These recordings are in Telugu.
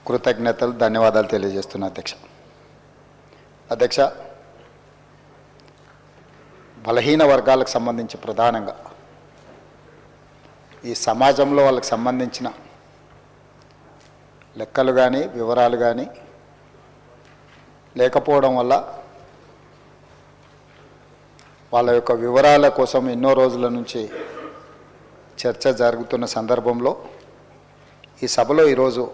కృతజ్ఞతలు ధన్యవాదాలు తెలియజేస్తున్నా అధ్యక్ష. బలహీన వర్గాలకు సంబంధించి ప్రధానంగా ఈ సమాజంలో వాళ్ళకి సంబంధించిన లెక్కలు కానీ వివరాలు కానీ లేకపోవడం వల్ల వాళ్ళ యొక్క వివరాల కోసం ఎన్నో రోజుల నుంచి చర్చ జరుగుతున్న సందర్భంలో ఈ సభలో ఈరోజు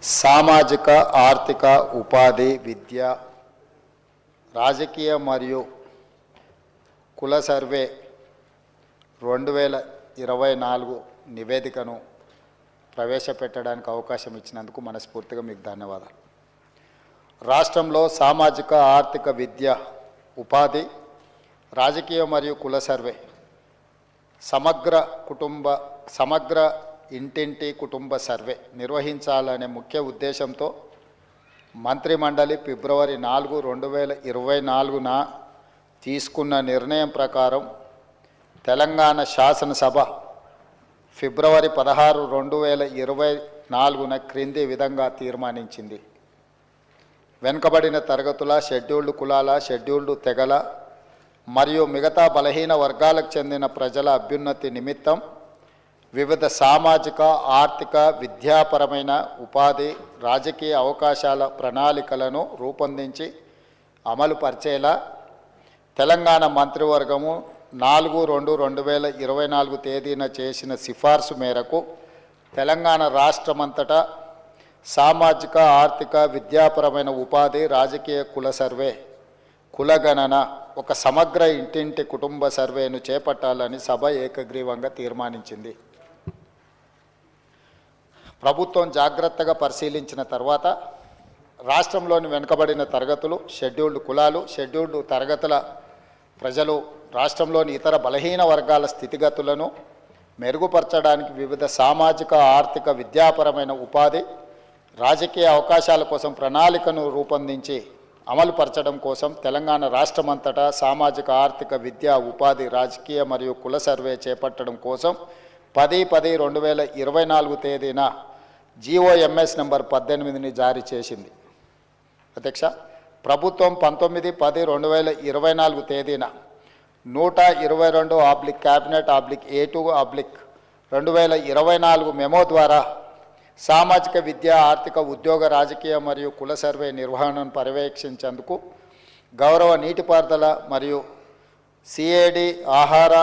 సామాజిక ఆర్థిక ఉపాధి విద్య రాజకీయ మరియు కుల సర్వే 2024 నివేదికను ప్రవేశపెట్టడానికి అవకాశం ఇచ్చినందుకు మనస్ఫూర్తిగా మీకు ధన్యవాదాలు. రాష్ట్రంలో సామాజిక ఆర్థిక విద్య ఉపాధి రాజకీయ మరియు కుల సర్వే సమగ్ర ఇంటింటి కుటుంబ సర్వే నిర్వహించాలనే ముఖ్య ఉద్దేశంతో మంత్రిమండలి ఫిబ్రవరి 4, 2024న తీసుకున్న నిర్ణయం ప్రకారం తెలంగాణ శాసనసభ ఫిబ్రవరి 16, 2024న క్రింది విధంగా తీర్మానించింది. వెనుకబడిన తరగతుల, షెడ్యూల్డ్ కులాల, షెడ్యూల్డ్ తెగల మరియు మిగతా బలహీన వర్గాలకు చెందిన ప్రజల అభ్యున్నతి నిమిత్తం వివిధ సామాజిక ఆర్థిక విద్యాపరమైన ఉపాధి రాజకీయ అవకాశాల ప్రణాళికలను రూపొందించి అమలు పరిచేలా తెలంగాణ మంత్రివర్గము 4/2/2024 తేదీన చేసిన సిఫార్సు మేరకు తెలంగాణ రాష్ట్రమంతటా సామాజిక ఆర్థిక విద్యాపరమైన ఉపాధి రాజకీయ కుల సర్వే కులగణన ఒక సమగ్ర ఇంటింటి కుటుంబ సర్వేను చేపట్టాలని సభ ఏకగ్రీవంగా తీర్మానించింది. ప్రభుత్వం జాగ్రత్తగా పరిశీలించిన తర్వాత రాష్ట్రంలోని వెనుకబడిన తరగతులు, షెడ్యూల్డ్ కులాలు, షెడ్యూల్డ్ తరగతుల ప్రజలు, రాష్ట్రంలోని ఇతర బలహీన వర్గాల స్థితిగతులను మెరుగుపరచడానికి వివిధ సామాజిక ఆర్థిక విద్యాపరమైన ఉపాధి రాజకీయ అవకాశాల కోసం ప్రణాళికను రూపొందించి అమలుపరచడం కోసం తెలంగాణ రాష్ట్రమంతటా సామాజిక ఆర్థిక విద్యా ఉపాధి రాజకీయ మరియు కుల సర్వే చేపట్టడం కోసం 10/10/2024 తేదీన GOMS నంబర్ 18ని జారీ చేసింది. అధ్యక్ష, ప్రభుత్వం 19/10/2024 తేదీన 122 క్యాబినెట్ A2/2024 మెమో ద్వారా సామాజిక విద్య ఆర్థిక ఉద్యోగ రాజకీయ మరియు కుల సర్వే నిర్వహణను పర్యవేక్షించేందుకు గౌరవ నీటిపారుదల మరియు CAD ఆహార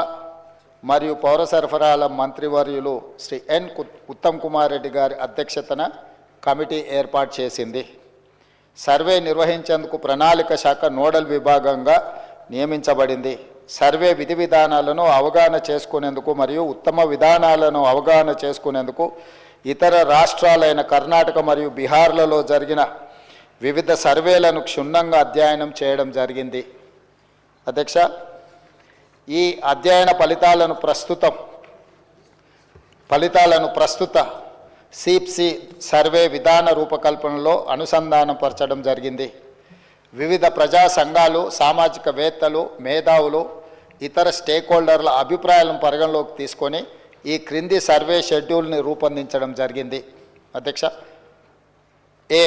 మరియు పౌర సరఫరాల మంత్రివర్యులు శ్రీ ఎన్ ఉత్తమ్ కుమార్ రెడ్డి గారి అధ్యక్షతన కమిటీ ఏర్పాటు చేసింది. సర్వే నిర్వహించేందుకు ప్రణాళిక శాఖ నోడల్ విభాగంగా నియమించబడింది. సర్వే విధి విధానాలను అవగాహన చేసుకునేందుకు మరియు ఉత్తమ విధానాలను అవగాహన చేసుకునేందుకు ఇతర రాష్ట్రాలైన కర్ణాటక మరియు బీహార్లలో జరిగిన వివిధ సర్వేలను క్షుణ్ణంగా అధ్యయనం చేయడం జరిగింది. అధ్యక్ష, ఈ అధ్యయన ఫలితాలను ప్రస్తుత సిప్సి సర్వే విధాన రూపకల్పనలో అనుసంధానపరచడం జరిగింది. వివిధ ప్రజా సంఘాలు, సామాజికవేత్తలు, మేధావులు, ఇతర స్టేక్ హోల్డర్ల అభిప్రాయాలను పరిగణలోకి తీసుకొని ఈ క్రింది సర్వే షెడ్యూల్ని రూపొందించడం జరిగింది. అధ్యక్ష, A.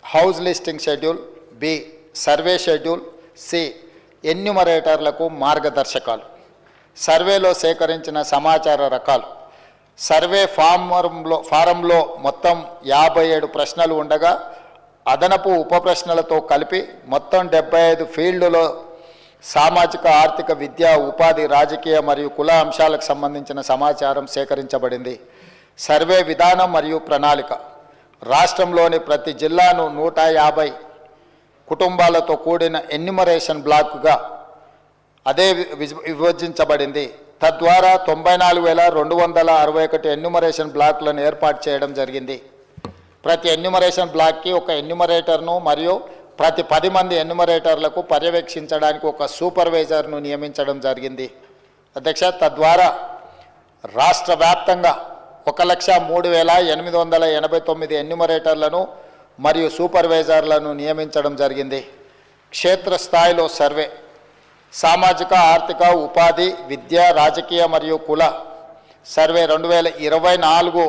House listing schedule, B. Survey schedule, C. ఎన్యూమరేటర్లకు మార్గదర్శకాలు, సర్వేలో సేకరించిన సమాచార రకాలు. సర్వే ఫారంలో మొత్తం 57 ప్రశ్నలు ఉండగా అదనపు ఉప ప్రశ్నలతో కలిపి మొత్తం 75 ఫీల్డ్లో సామాజిక ఆర్థిక విద్య ఉపాధి రాజకీయ మరియు కుల అంశాలకు సంబంధించిన సమాచారం సేకరించబడింది. సర్వే విధానం మరియు ప్రణాళిక రాష్ట్రంలోని ప్రతి జిల్లాను 150 కుటుంబాలతో కూడిన ఎన్యూమరేషన్ బ్లాక్గా విభజించబడింది. తద్వారా 94,261 ఎన్యూమరేషన్ బ్లాక్లను ఏర్పాటు చేయడం జరిగింది. ప్రతి ఎన్యూమరేషన్ బ్లాక్కి ఒక ఎన్యూమరేటర్ను మరియు ప్రతి 10 మంది ఎన్యూమరేటర్లకు పర్యవేక్షించడానికి ఒక సూపర్వైజర్ను నియమించడం జరిగింది. అధ్యక్ష, తద్వారా రాష్ట్ర వ్యాప్తంగా 1,03,889 ఎన్యూమరేటర్లను మరియు సూపర్వైజర్లను నియమించడం జరిగింది. క్షేత్రస్థాయిలో సర్వే సామాజిక ఆర్థిక ఉపాధి విద్య రాజకీయ మరియు కుల సర్వే 2024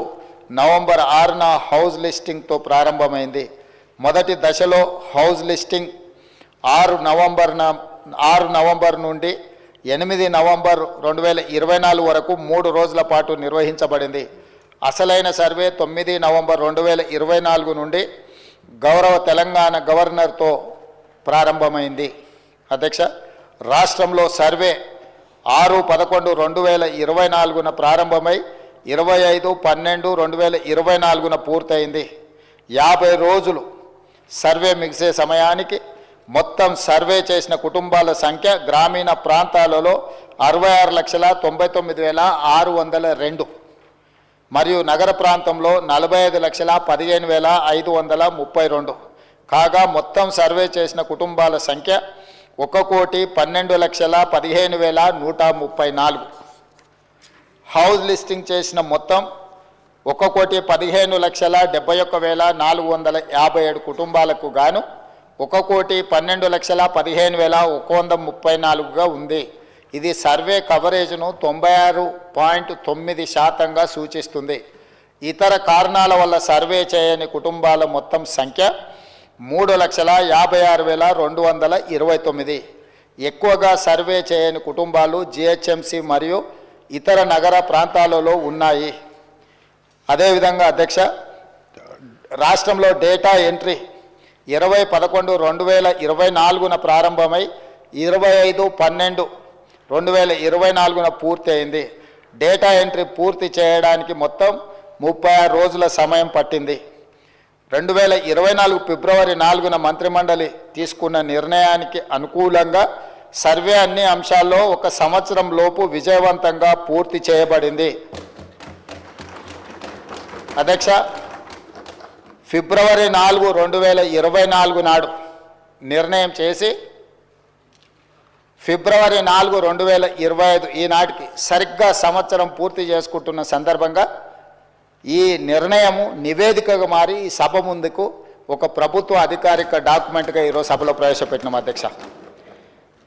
నవంబర్ 6న హౌస్ లిస్టింగ్తో ప్రారంభమైంది. మొదటి దశలో హౌస్ లిస్టింగ్ 6 నవంబర్ నుండి 8 నవంబర్ 2024 వరకు 3 రోజుల పాటు నిర్వహించబడింది. అసలైన సర్వే 9 నవంబర్ 2024 నుండి గౌరవ తెలంగాణ గవర్నర్తో ప్రారంభమైంది. అధ్యక్ష, రాష్ట్రంలో సర్వే 6/11/2024న ప్రారంభమై 25/12/2024న పూర్తయింది. 50 రోజులు సర్వే ముగిసే సమయానికి మొత్తం సర్వే చేసిన కుటుంబాల సంఖ్య గ్రామీణ ప్రాంతాలలో 66,99,602 మరియు నగర ప్రాంతంలో 45,15,532 కాగా మొత్తం సర్వే చేసిన కుటుంబాల సంఖ్య 1,12,15,134. హౌస్ లిస్టింగ్ చేసిన మొత్తం 1,15,71,457 కుటుంబాలకు గాను 1,12,15,134గా ఉంది. ఇది సర్వే కవరేజ్ను 96.9% సూచిస్తుంది. ఇతర కారణాల వల్ల సర్వే చేయని కుటుంబాల మొత్తం సంఖ్య 3,56,229. ఎక్కువగా సర్వే చేయని కుటుంబాలు జిహెచ్ఎంసి మరియు ఇతర నగర ప్రాంతాలలో ఉన్నాయి. అదేవిధంగా అధ్యక్ష, రాష్ట్రంలో డేటా ఎంట్రీ 20/11/2024న ప్రారంభమై 25/12/2024న పూర్తి అయింది. డేటా ఎంట్రీ పూర్తి చేయడానికి మొత్తం 36 రోజుల సమయం పట్టింది. 2024 ఫిబ్రవరి 4న మంత్రిమండలి తీసుకున్న నిర్ణయానికి అనుకూలంగా సర్వే అన్ని అంశాల్లో 1 సంవత్సరం లోపు విజయవంతంగా పూర్తి చేయబడింది. అధ్యక్ష, ఫిబ్రవరి 4, 2024 నాడు నిర్ణయం చేసి ఫిబ్రవరి 4, 2025 ఈనాటికి సరిగ్గా సంవత్సరం పూర్తి చేసుకుంటున్న సందర్భంగా ఈ నిర్ణయము నివేదికగా మారి ఈ సభ ముందుకు ఒక ప్రభుత్వ అధికారిక డాక్యుమెంట్గా ఈరోజు సభలో ప్రవేశపెట్టినాం అధ్యక్ష.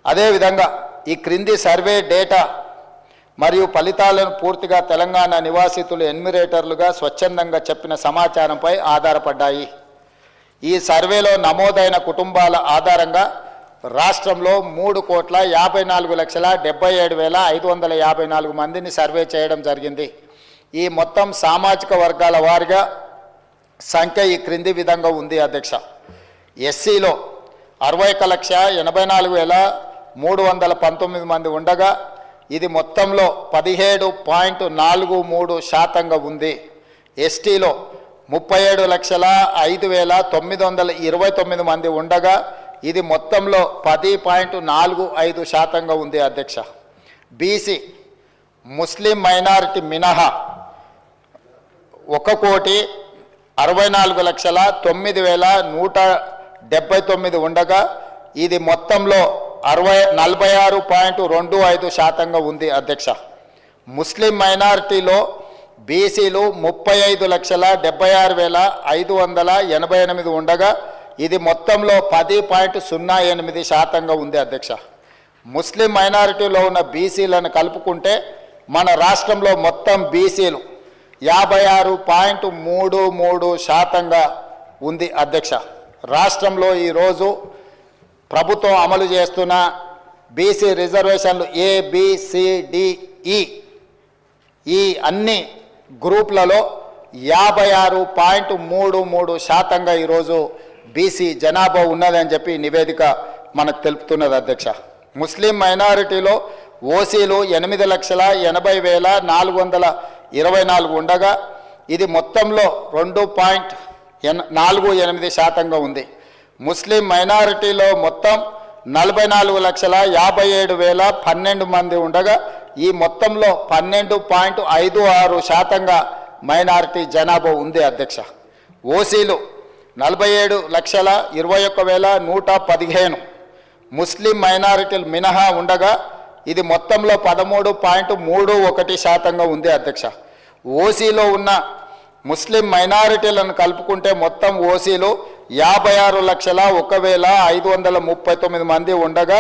అదేవిధంగా ఈ క్రింది సర్వే డేటా మరియు ఫలితాలను పూర్తిగా తెలంగాణ నివాసితులు ఎన్యూమరేటర్లుగా స్వచ్ఛందంగా చెప్పిన సమాచారంపై ఆధారపడ్డాయి. ఈ సర్వేలో నమోదైన కుటుంబాల ఆధారంగా రాష్ట్రంలో 3,54,77,554 మందిని సర్వే చేయడం జరిగింది. ఈ మొత్తం సామాజిక వర్గాల వారిగా సంఖ్య ఈ క్రింది విధంగా ఉంది అధ్యక్ష. ఎస్సీలో 61,84,319 మంది ఉండగా ఇది మొత్తంలో 17.43% ఉంది. ఎస్టీలో 37,05,929 మంది ఉండగా ఇది మొత్తంలో 10.45% ఉంది అధ్యక్ష. బీసీ ముస్లిం మైనారిటీ మినహా 1,64,09,179 ఉండగా ఇది మొత్తంలో 46.25% ఉంది అధ్యక్ష. ముస్లిం మైనారిటీలో బీసీలు 35,76,588 ఉండగా ఇది మొత్తంలో 10.08% ఉంది అధ్యక్ష. ముస్లిం మైనారిటీలో ఉన్న బీసీలను కలుపుకుంటే మన రాష్ట్రంలో మొత్తం బీసీలు 56.33% ఉంది అధ్యక్ష. రాష్ట్రంలో ఈరోజు ప్రభుత్వం అమలు చేస్తున్న బీసీ రిజర్వేషన్లు ABCDE ఈ అన్ని గ్రూపులలో 56.33% ఈరోజు బీసీ జనాభా ఉన్నదని చెప్పి నివేదిక మనకు తెలుపుతున్నది అధ్యక్ష. ముస్లిం మైనారిటీలో ఓసీలు 8,80,424 ఉండగా ఇది మొత్తంలో 2.48% ఉంది. ముస్లిం మైనారిటీలో మొత్తం 44,57,012 మంది ఉండగా ఈ మొత్తంలో 12.56% మైనారిటీ జనాభా ఉంది అధ్యక్ష. ఓసీలు 47,21,115 ముస్లిం మైనారిటీలు మినహా ఉండగా ఇది మొత్తంలో 13.31% ఉంది అధ్యక్ష. ఓసీలో ఉన్న ముస్లిం మైనారిటీలను కలుపుకుంటే మొత్తం ఓసీలు 56,01,539 మంది ఉండగా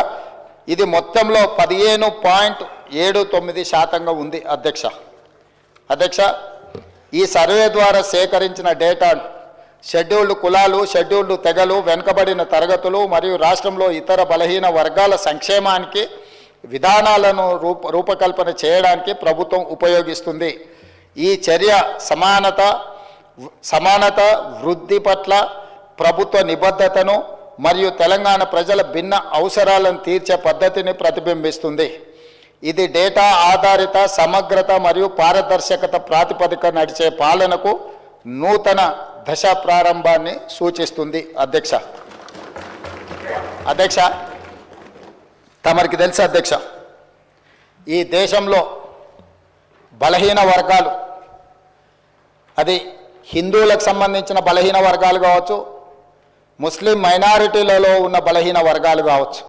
ఇది మొత్తంలో 15.79% ఉంది అధ్యక్ష. ఈ సర్వే ద్వారా సేకరించిన డేటాను షెడ్యూల్డ్ కులాలు, షెడ్యూల్డ్ తెగలు, వెనుకబడిన తరగతులు మరియు రాష్ట్రంలో ఇతర బలహీన వర్గాల సంక్షేమానికి విధానాలను రూపకల్పన చేయడానికి ప్రభుత్వం ఉపయోగిస్తుంది. ఈ చర్య సమానత వృద్ధి పట్ల ప్రభుత్వ నిబద్ధతను మరియు తెలంగాణ ప్రజల భిన్న అవసరాలను తీర్చే పద్ధతిని ప్రతిబింబిస్తుంది. ఇది డేటా ఆధారిత సమగ్రత మరియు పారదర్శకత ప్రాతిపదిక నడిచే పాలనకు నూతన దశ ప్రారంభాన్ని సూచిస్తుంది. అధ్యక్ష తమరికి తెలుసు అధ్యక్ష, ఈ దేశంలో బలహీన వర్గాలు, అది హిందువులకు సంబంధించిన బలహీన వర్గాలు కావచ్చు, ముస్లిం మైనారిటీలలో ఉన్న బలహీన వర్గాలు కావచ్చు,